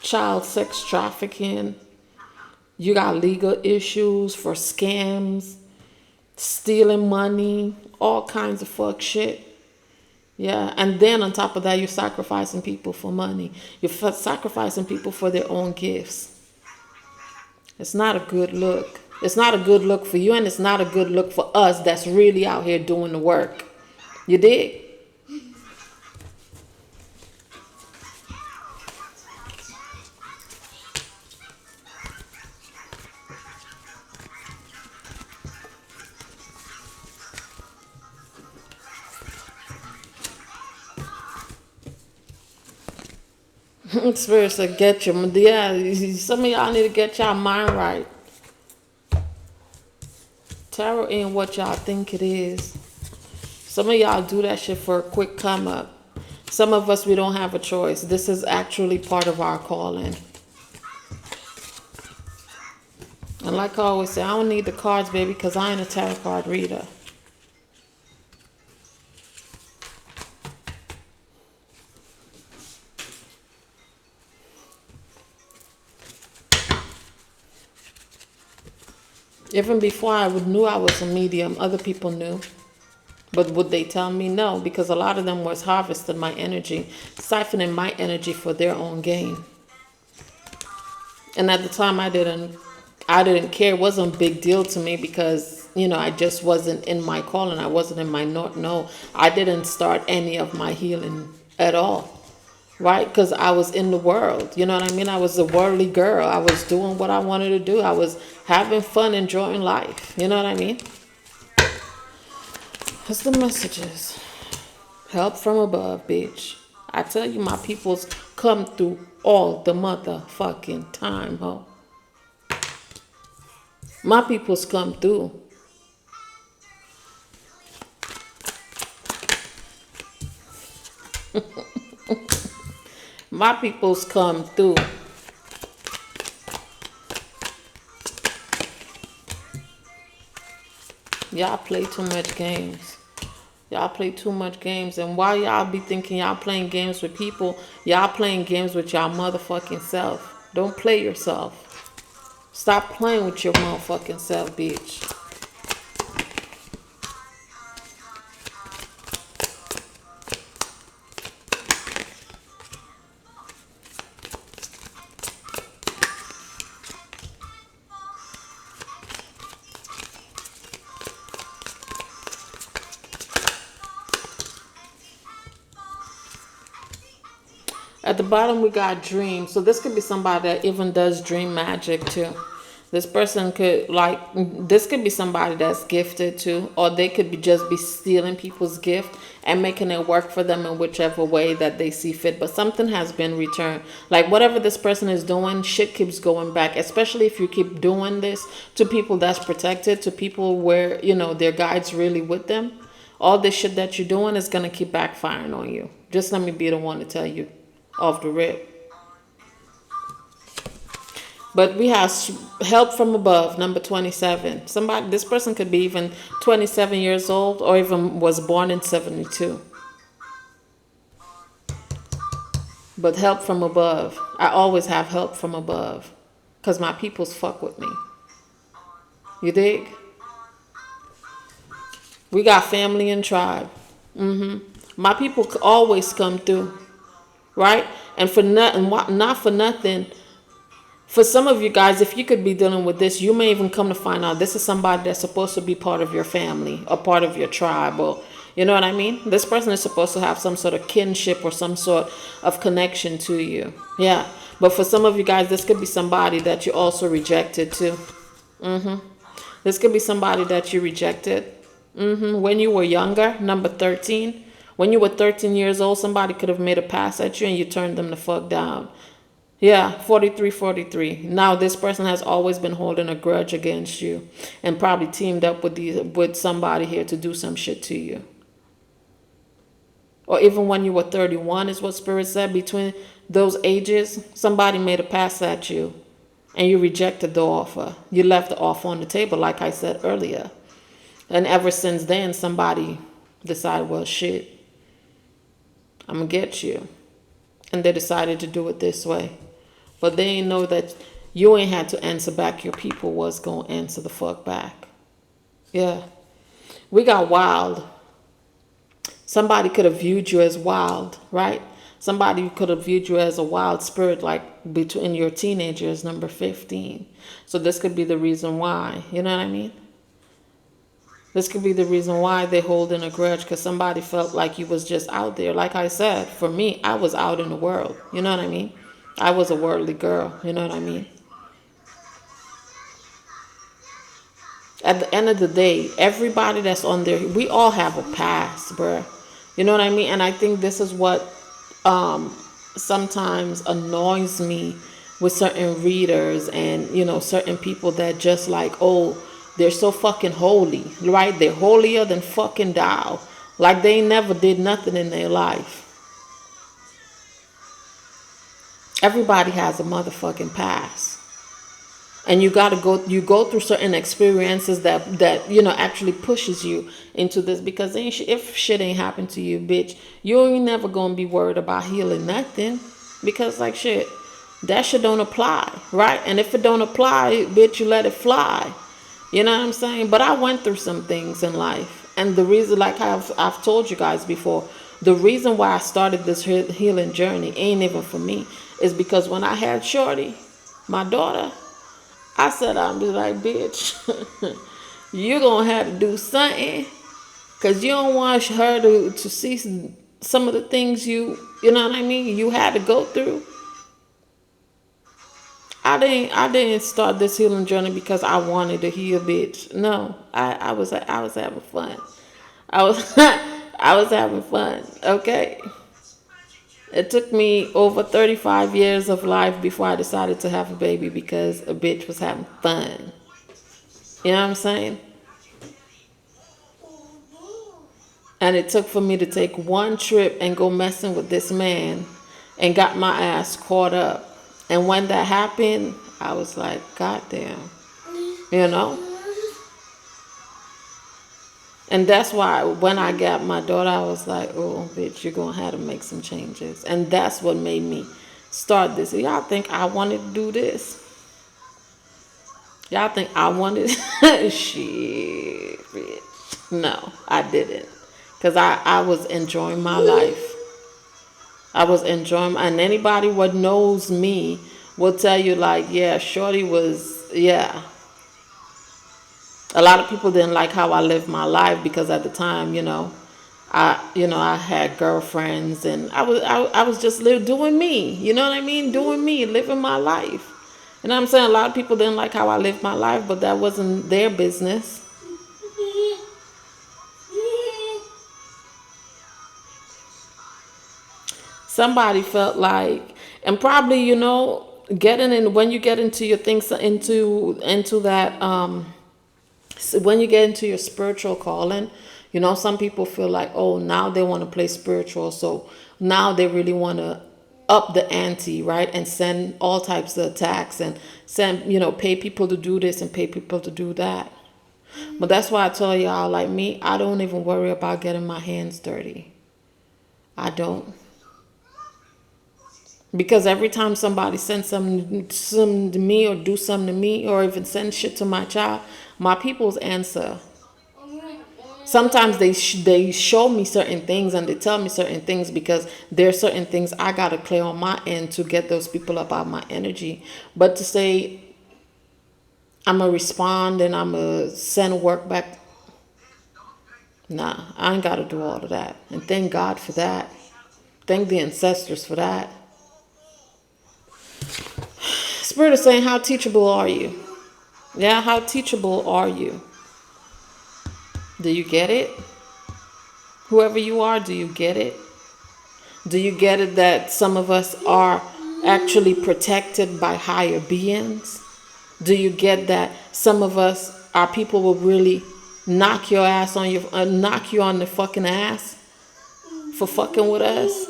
Child sex trafficking. You got legal issues for scams, stealing money, all kinds of fuck shit. Yeah, and then on top of that, you're sacrificing people for money. You're sacrificing people for their own gifts. It's not a good look. It's not a good look for you, and it's not a good look for us that's really out here doing the work. You dig? Spirits will get you. Yeah, some of y'all need to get y'all mind right. Tarot ain't what y'all think it is. Some of y'all do that shit for a quick come up. Some of us, we don't have a choice. This is actually part of our calling. And like I always say, I don't need the cards, baby, because I ain't a tarot card reader. Even before I knew I was a medium, other people knew. But would they tell me? No, because a lot of them was harvesting my energy, siphoning my energy for their own gain. And at the time, I didn't care. It wasn't a big deal to me because, I just wasn't in my calling. I wasn't in my north. No, I didn't start any of my healing at all. Right? Because I was in the world. You know what I mean? I was a worldly girl. I was doing what I wanted to do. I was having fun, enjoying life. You know what I mean? What's the messages? Help from above, bitch. I tell you, my peoples come through all the motherfucking time, ho. My peoples come through. My peoples come through. Y'all play too much games. Y'all play too much games. And while y'all be thinking y'all playing games with people, y'all playing games with y'all motherfucking self. Don't play yourself. Stop playing with your motherfucking self, bitch. At the bottom, we got dream. So this could be somebody that even does dream magic too. This person could this could be somebody that's gifted too, or they could just be stealing people's gift and making it work for them in whichever way that they see fit. But something has been returned. Like whatever this person is doing, shit keeps going back. Especially if you keep doing this to people that's protected, to people where, their guide's really with them. All this shit that you're doing is going to keep backfiring on you. Just let me be the one to tell you off the rip. But we have help from above, number 27. This person could be even 27 years old or even was born in 72. But help from above. I always have help from above because my peoples fuck with me. You dig? We got family and tribe. My people always come through. Right? And for nothing, not for nothing, for some of you guys, if you could be dealing with this, you may even come to find out this is somebody that's supposed to be part of your family or part of your tribe, or you know what I mean? This person is supposed to have some sort of kinship or some sort of connection to you. Yeah. But for some of you guys, this could be somebody that you also rejected too. This could be somebody that you rejected when you were younger, number 13. When you were 13 years old, somebody could have made a pass at you and you turned them the fuck down. Yeah, 43. Now this person has always been holding a grudge against you and probably teamed up with somebody here to do some shit to you. Or even when you were 31 is what Spirit said. Between those ages, somebody made a pass at you and you rejected the offer. You left the offer on the table, like I said earlier. And ever since then, somebody decided, well, shit, I'm going to get you. And they decided to do it this way. But they ain't know that you ain't had to answer back. Your people was going to answer the fuck back. Yeah. We got wild. Somebody could have viewed you as wild, right? Somebody could have viewed you as a wild spirit, like between your teenagers, number 15. So this could be the reason why. You know what I mean? This could be the reason why they holding a grudge, because somebody felt like you was just out there. Like I said, for me, I was out in the world. You know what I mean? I was a worldly girl. You know what I mean? At the end of the day, everybody that's on there, we all have a past, bruh. You know what I mean? And I think this is what sometimes annoys me with certain readers and, certain people that just like, oh, they're so fucking holy, right? They're holier than fucking thou. Like they never did nothing in their life. Everybody has a motherfucking past. And you go through certain experiences that actually pushes you into this, because if shit ain't happened to you, bitch, you ain't never gonna be worried about healing nothing, because like shit, that shit don't apply, right? And if it don't apply, bitch, you let it fly. You know what I'm saying? But I went through some things in life, and the reason, like I've told you guys before, the reason why I started this healing journey ain't even for me, is because when I had Shorty, my daughter, I said, I'm just like, bitch, you're going to have to do something, because you don't want her to see some of the things you know what I mean, you had to go through. I didn't start this healing journey because I wanted to heal, bitch. No, I was having fun. I was I was having fun, okay? It took me over 35 years of life before I decided to have a baby, because a bitch was having fun. You know what I'm saying? And it took for me to take one trip and go messing with this man and got my ass caught up. And when that happened, I was like, God damn. You know? And that's why when I got my daughter, I was like, oh, bitch, you're going to have to make some changes. And that's what made me start this. Y'all think I wanted to do this? Y'all think I wanted shit, bitch. No, I didn't. Because I was enjoying my life. I was enjoying, and anybody what knows me will tell you, like, yeah, Shorty was, yeah. A lot of people didn't like how I lived my life, because at the time, I had girlfriends, and I was just doing me. You know what I mean? Doing me, living my life. You know what I'm saying? A lot of people didn't like how I lived my life, but that wasn't their business. Somebody felt like, and probably, getting in, when you get into your things, into that, when you get into your spiritual calling, some people feel like, oh, now they want to play spiritual, so now they really want to up the ante, right? And send all types of attacks, and send, pay people to do this and pay people to do that. But that's why I tell y'all, like me, I don't even worry about getting my hands dirty. I don't. Because every time somebody sends something to me, or do something to me, or even send shit to my child, my people's answer. Sometimes they show me certain things, and they tell me certain things, because there are certain things I got to clear on my end to get those people up out of my energy. But to say I'm going to respond and I'm going to send work back, nah, I ain't got to do all of that. And thank God for that. Thank the ancestors for that. Spirit is saying, how teachable are you? Yeah, how teachable are you? Do you get it? Whoever you are, do you get it? Do you get it that some of us are actually protected by higher beings? Do you get that some of us, our people, will really knock your ass on knock you on the fucking ass for fucking with us?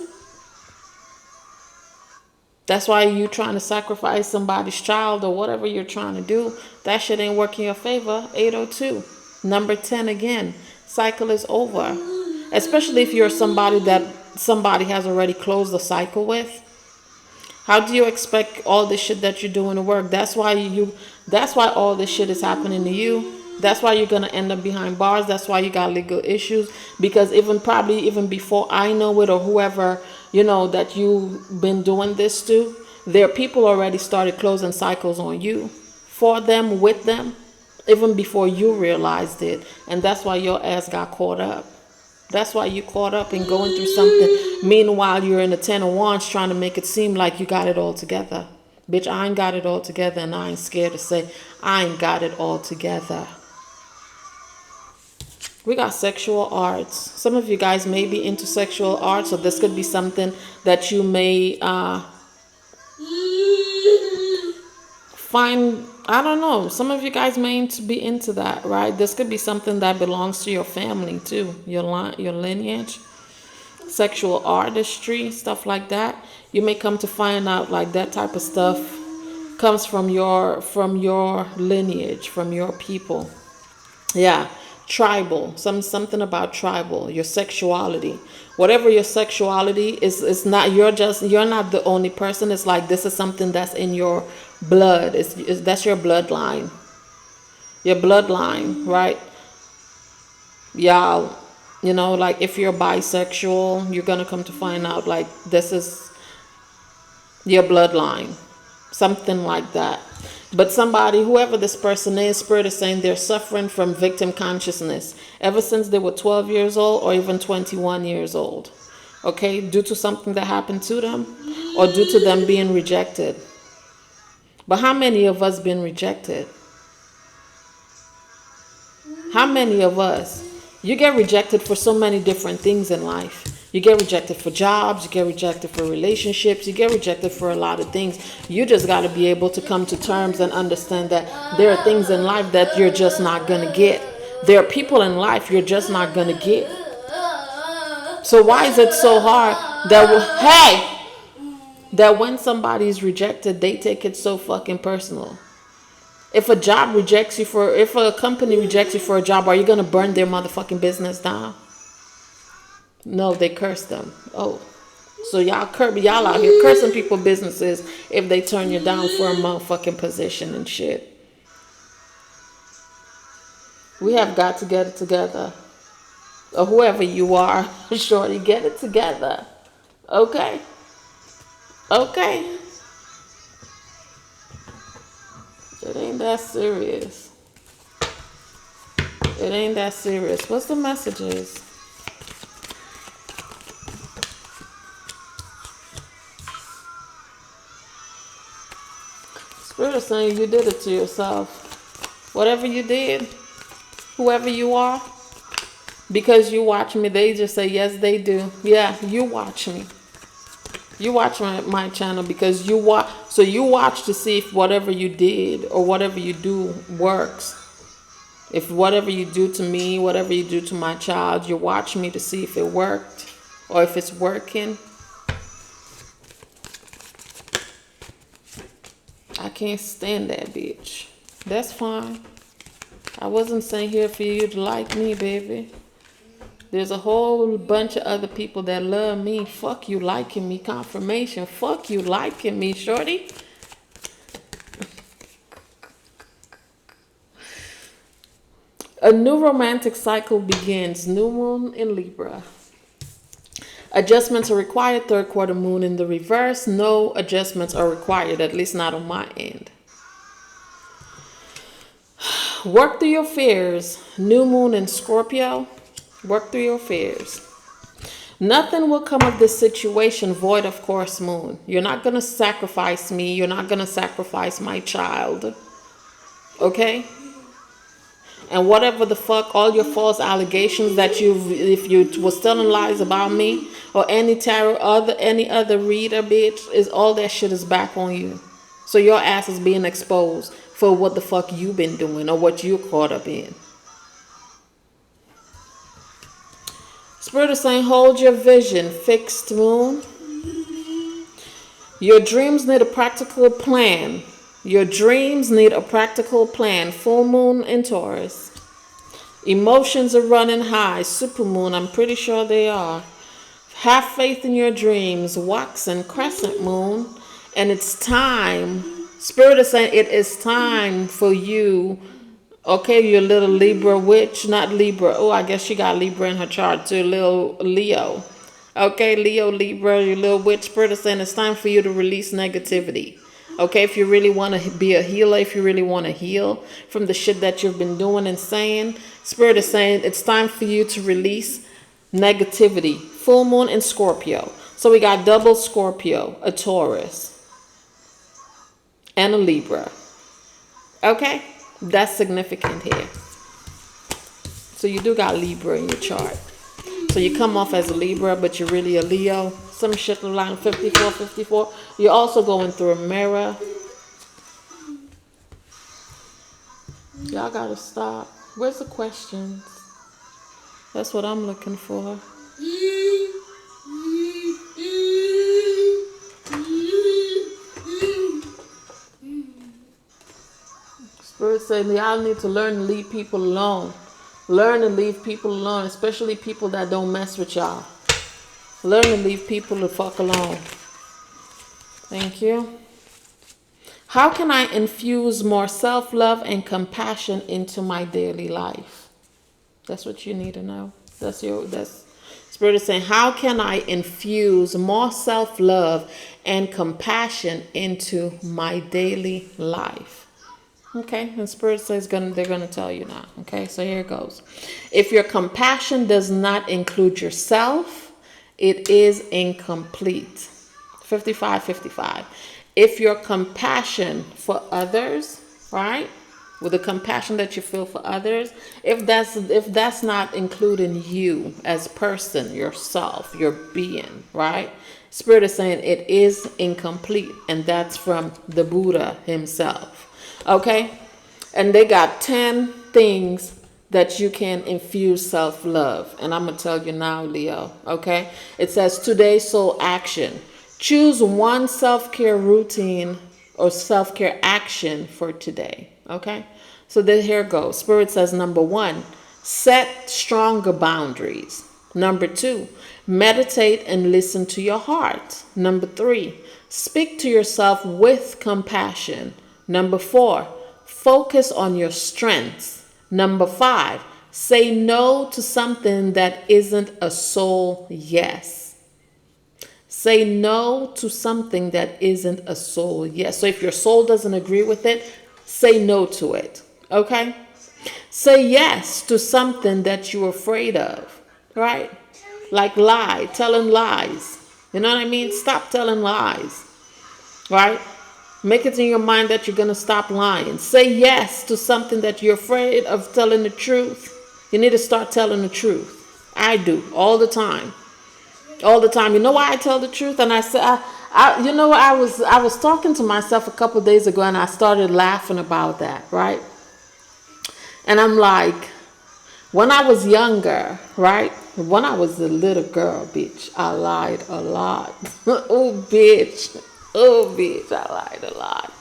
That's why you trying to sacrifice somebody's child or whatever you're trying to do. That shit ain't working in your favor. 802. Number 10 again. Cycle is over. Especially if you're somebody that somebody has already closed the cycle with. How do you expect all this shit that you're doing to work? That's why all this shit is happening to you. That's why you're going to end up behind bars. That's why you got legal issues. Because probably even before I know it, or whoever, that you've been doing this to, there are people already started closing cycles on you, for them, with them, even before you realized it. And that's why your ass got caught up. That's why you caught up and going through something. Meanwhile, you're in the 10 of Wands trying to make it seem like you got it all together. Bitch, I ain't got it all together, and I ain't scared to say I ain't got it all together. We got sexual arts. Some of you guys may be into sexual arts, so this could be something that you may find, I don't know, some of you guys may be into that, right? This could be something that belongs to your family too, your lineage, sexual artistry, stuff like that. You may come to find out like that type of stuff comes from your lineage, from your people. Yeah, tribal, something about tribal, your sexuality. Whatever your sexuality is, it's not, you're not the only person. It's like this is something that's in your blood. That's your bloodline. Your bloodline, right? Y'all, like if you're bisexual, you're gonna come to find out like this is your bloodline. Something like that. But somebody, whoever this person is, Spirit is saying they're suffering from victim consciousness ever since they were 12 years old or even 21 years old. Okay, due to something that happened to them or due to them being rejected. But how many of us been rejected? How many of us? You get rejected for so many different things in life. You get rejected for jobs, you get rejected for relationships, you get rejected for a lot of things. You just got to be able to come to terms and understand that there are things in life that you're just not going to get. There are people in life you're just not going to get. So why is it so hard that when somebody's rejected, they take it so fucking personal? If a job rejects you if a company rejects you for a job, are you going to burn their motherfucking business down? No, they curse them. Oh, so y'all out here cursing people businesses if they turn you down for a motherfucking position and shit. We have got to get it together. Or whoever you are, shorty, get it together. Okay? Okay? It ain't that serious. It ain't that serious. What's the messages? Spirit is saying you did it to yourself. Whatever you did, whoever you are, because you watch me, they just say, yes, they do. Yeah, you watch me. You watch my channel because you watch. So you watch to see if whatever you did or whatever you do works. If whatever you do to me, whatever you do to my child, you watch me to see if it worked or if it's working. I can't stand that bitch. That's fine. I wasn't sent here for you to like me, baby. There's a whole bunch of other people that love me. Fuck you liking me. Confirmation. Fuck you liking me, shorty. A new romantic cycle begins. New moon in Libra. Adjustments are required. Third quarter moon in the reverse. No adjustments are required, at least not on my end. Work through your fears. New moon in Scorpio. Work through your fears. Nothing will come of this situation void of course, moon. You're not going to sacrifice me. You're not going to sacrifice my child. Okay? And whatever the fuck, all your false allegations that if you was telling lies about me or any tarot, any other reader, bitch, is all that shit is back on you. So your ass is being exposed for what the fuck you been doing or what you caught up in. Spirit is saying, hold your vision, fixed moon. Your dreams need a practical plan. Your dreams need a practical plan. Full moon in Taurus. Emotions are running high. Super moon, I'm pretty sure they are. Have faith in your dreams. Wax and crescent moon. And it's time. Spirit is saying it is time for you. Okay, your little Libra witch. Not Libra. Oh, I guess she got Libra in her chart too. Little Leo. Okay, Leo, Libra, your little witch. Spirit is saying it's time for you to release negativity. Okay, if you really want to be a healer, if you really want to heal from the shit that you've been doing and saying, Spirit is saying it's time for you to release negativity. Full moon in Scorpio. So we got double Scorpio, a Taurus, and a Libra. Okay, that's significant here. So you do got Libra in your chart. So you come off as a Libra, but you're really a Leo. Some shit around 54, 54. You're also going through a mirror. Y'all gotta stop. Where's the questions? That's what I'm looking for. Spirit saying y'all need to learn to leave people alone. Learn to leave people alone, especially people that don't mess with y'all. Learn to leave people the fuck alone. Thank you. How can I infuse more self-love and compassion into my daily life? That's what you need to know. That's Spirit is saying, how can I infuse more self-love and compassion into my daily life? Okay, and Spirit says they're gonna tell you now. Okay, so here it goes. If your compassion does not include yourself, it is incomplete. 55-55. If your compassion for others, right? With the compassion that you feel for others, if that's not including you as person, yourself, your being, right? Spirit is saying it is incomplete, and that's from the Buddha himself. Okay? And they got 10 things that you can infuse self-love. And I'm going to tell you now, Leo. Okay? It says today's soul action. Choose one self-care routine or self-care action for today. Okay? So then here goes. Spirit says, number 1, set stronger boundaries. Number 2, meditate and listen to your heart. Number 3, speak to yourself with compassion. Number 4, focus on your strengths. Number 5, say no to something that isn't a soul yes. Say no to something that isn't a soul yes. So if your soul doesn't agree with it, say no to it. Okay? Say yes to something that you're afraid of. Right? Like telling lies. You know what I mean? Stop telling lies. Right? Make it in your mind that you're going to stop lying. Say yes to something that you're afraid of telling the truth. You need to start telling the truth. I do all the time. All the time. You know why I tell the truth? And I said, you know, I was talking to myself a couple of days ago, and I started laughing about that, right? And I'm like, when I was younger, right? When I was a little girl, bitch, I lied a lot. Oh, bitch. Oh, bitch, I lied a lot.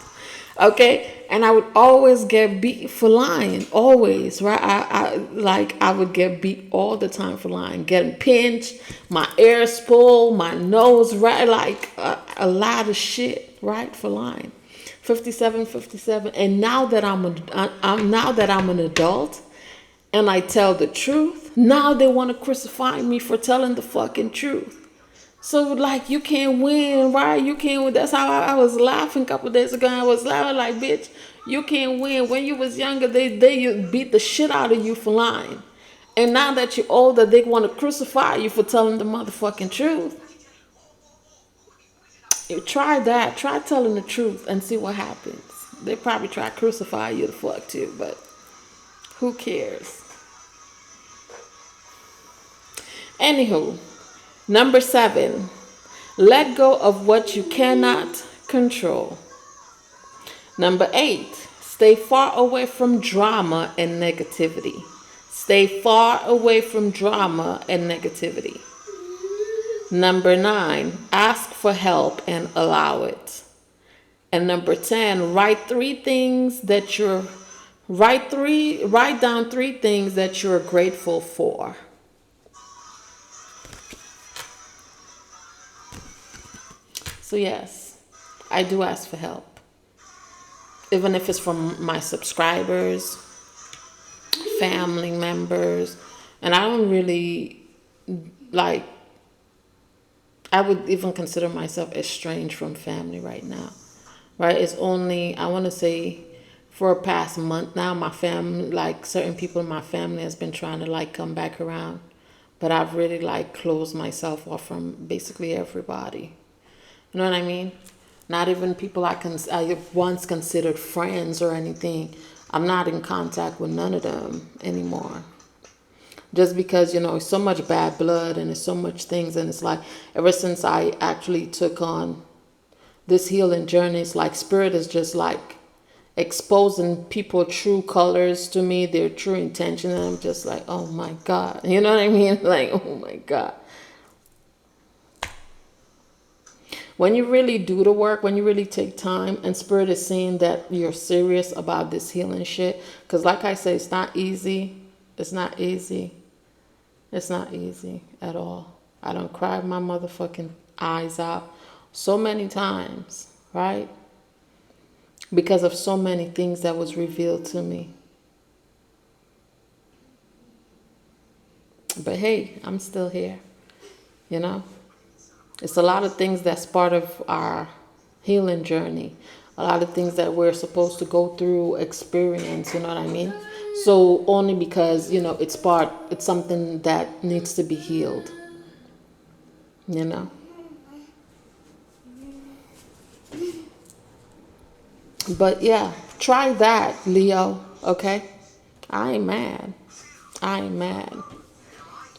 Okay? And I would always get beat for lying. Always, right? I would get beat all the time for lying. Getting pinched, my ears pulled, my nose, right? Like a lot of shit, right? For lying. 57. And now that I'm an adult and I tell the truth, now they want to crucify me for telling the fucking truth. So, like, you can't win, right? You can't win. That's how I was laughing a couple of days ago. I was laughing like, bitch, you can't win. When you was younger, they beat the shit out of you for lying. And now that you're older, they want to crucify you for telling the motherfucking truth. You try that. Try telling the truth and see what happens. They probably try to crucify you the fuck too, but who cares? Anywho. Number 7, let go of what you cannot control. Number 8, stay far away from drama and negativity. Stay far away from drama and negativity. Number 9, ask for help and allow it. And number 10, write down 3 things that you're grateful for. So yes, I do ask for help. Even if it's from my subscribers, family members, and I don't really, like, I would even consider myself estranged from family right now. Right? It's only, I want to say, for a past month now, my family, like certain people in my family has been trying to like come back around. But I've really like closed myself off from basically everybody. You know what I mean? Not even people I once considered friends or anything. I'm not in contact with none of them anymore. Just because, you know, it's so much bad blood and there's so much things. And it's like, ever since I actually took on this healing journey, it's like spirit is just like exposing people true colors to me, their true intention, and I'm just like, oh my God. You know what I mean? Like, oh my God. When you really do the work, when you really take time, and Spirit is seeing that you're serious about this healing shit, because like I say, it's not easy. It's not easy. It's not easy at all. I don't cry my motherfucking eyes out so many times, right? Because of so many things that was revealed to me. But hey, I'm still here, you know? It's a lot of things that's part of our healing journey. A lot of things that we're supposed to go through, experience, you know what I mean? So only because, you know, it's something that needs to be healed, you know? But yeah, try that, Leo, okay? I ain't mad. I ain't mad.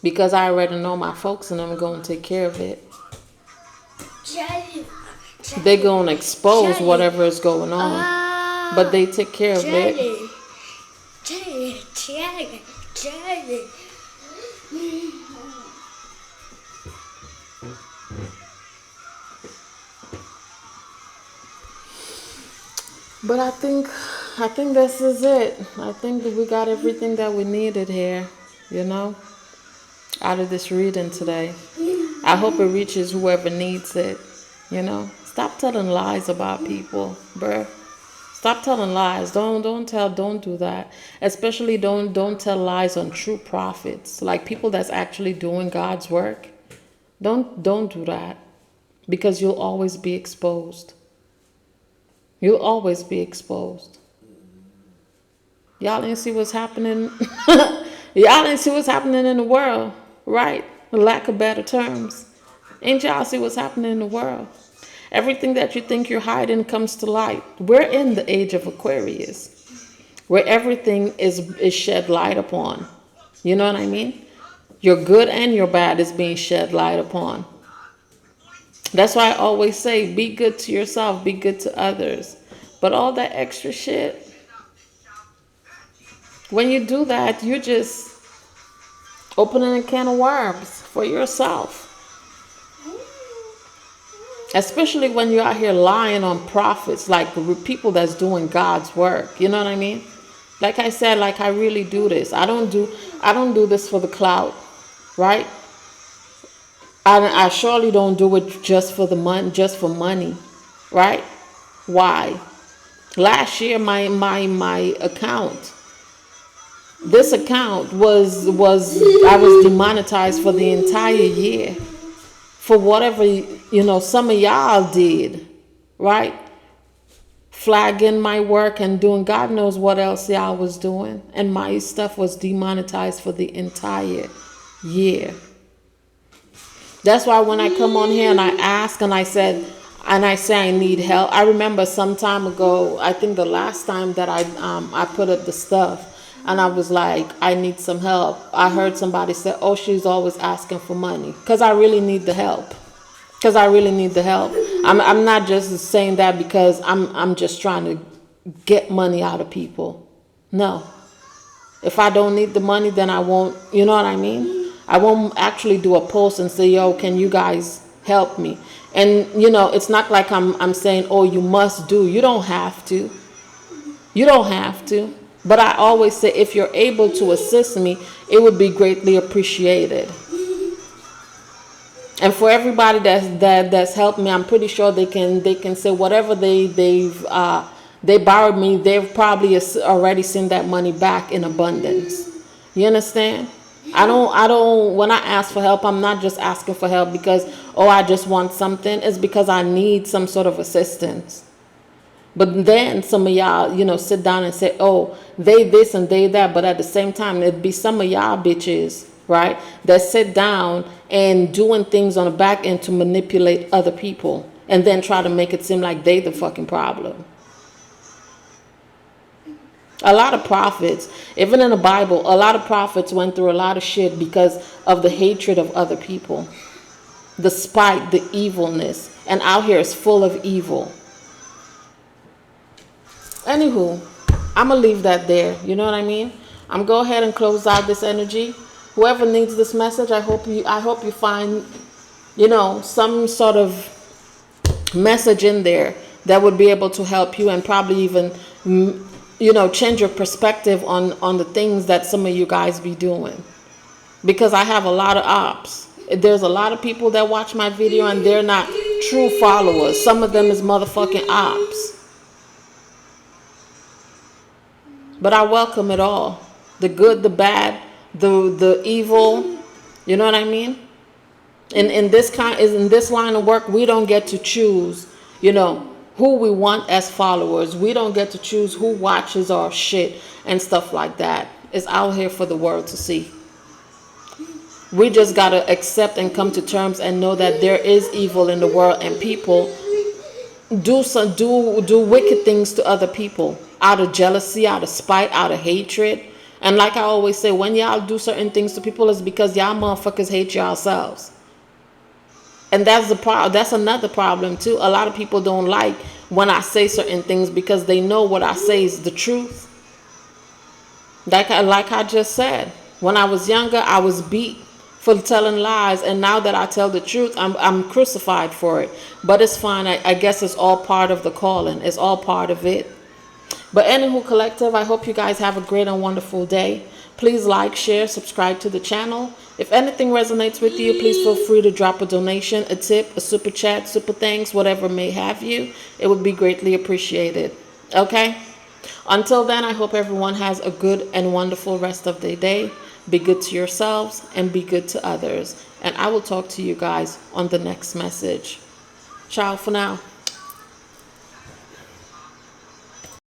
Because I already know my folks and I'm going to take care of it. They're going to expose whatever is going on. But they take care of it. But I think this is it. I think that we got everything that we needed here, you know, out of this reading today. I hope it reaches whoever needs it, you know. Stop telling lies about people, bruh. Stop telling lies. Don't do that. Especially don't tell lies on true prophets, like people that's actually doing God's work. Don't do that, because you'll always be exposed. You'll always be exposed. Y'all didn't see what's happening. Y'all didn't see what's happening in the world, right? For lack of better terms. Ain't y'all see what's happening in the world? Everything that you think you're hiding comes to light. We're in the age of Aquarius, where everything is shed light upon. You know what I mean? Your good and your bad is being shed light upon. That's why I always say, be good to yourself, be good to others. But all that extra shit, when you do that, you're just opening a can of worms for yourself. Especially when you're out here lying on prophets, like people that's doing God's work. You know what I mean? Like I said, like I really do this. I don't do this for the clout, right? I surely don't do it just for the money, right? Why? Last year, my account, this account was I was demonetized for the entire year for whatever, you know, some of y'all did, right? Flagging my work and doing God knows what else y'all was doing, and my stuff was demonetized for the entire year. That's why when I come on here and I ask and I say I need help. I remember some time ago, I think the last time that I put up the stuff and I was like, I need some help. I heard somebody say, oh, she's always asking for money, because I really need the help. I'm not just saying that because I'm just trying to get money out of people. No. If I don't need the money, then I won't, you know what I mean? I won't actually do a post and say, yo, can you guys help me? And, you know, it's not like I'm saying, oh, you must do. You don't have to. You don't have to. But I always say, if you're able to assist me, it would be greatly appreciated. And for everybody that's helped me, I'm pretty sure they can say whatever they borrowed me, they've probably already sent that money back in abundance. You understand? I don't, when I ask for help, I'm not just asking for help because, oh, I just want something. It's because I need some sort of assistance. But then some of y'all, you know, sit down and say, oh, they this and they that. But at the same time, it'd be some of y'all bitches, right, that sit down and doing things on the back end to manipulate other people and then try to make it seem like they the fucking problem. A lot of prophets, even in the Bible, a lot of prophets went through a lot of shit because of the hatred of other people, the spite, the evilness. And out here is full of evil. Anywho, I'm gonna leave that there. You know what I mean? I'm go ahead and close out this energy. Whoever needs this message, I hope you find, some sort of message in there that would be able to help you, and probably even change your perspective on the things that some of you guys be doing. Because I have a lot of ops. There's a lot of people that watch my video and they're not true followers. Some of them is motherfucking ops. But I welcome it all. The good, the bad, the evil. You know what I mean? In this line of work, we don't get to choose, who we want as followers. We don't get to choose who watches our shit and stuff like that. It's out here for the world to see. We just gotta accept and come to terms and know that there is evil in the world, and people do wicked things to other people out of jealousy, out of spite, out of hatred. And like I always say, when y'all do certain things to people, it's because y'all motherfuckers hate yourselves. And that's another problem too. A lot of people don't like when I say certain things because they know what I say is the truth. Like I just said, when I was younger, I was beat for telling lies, and now that I tell the truth, I'm crucified for it. But it's fine. I guess it's all part of the calling. It's all part of it. But anywho, collective, I hope you guys have a great and wonderful day. Please like, share, subscribe to the channel. If anything resonates with you, please feel free to drop a donation, a tip, a super chat, super thanks, whatever may have you. It would be greatly appreciated. Okay? Until then, I hope everyone has a good and wonderful rest of their day. Be good to yourselves and be good to others. And I will talk to you guys on the next message. Ciao for now.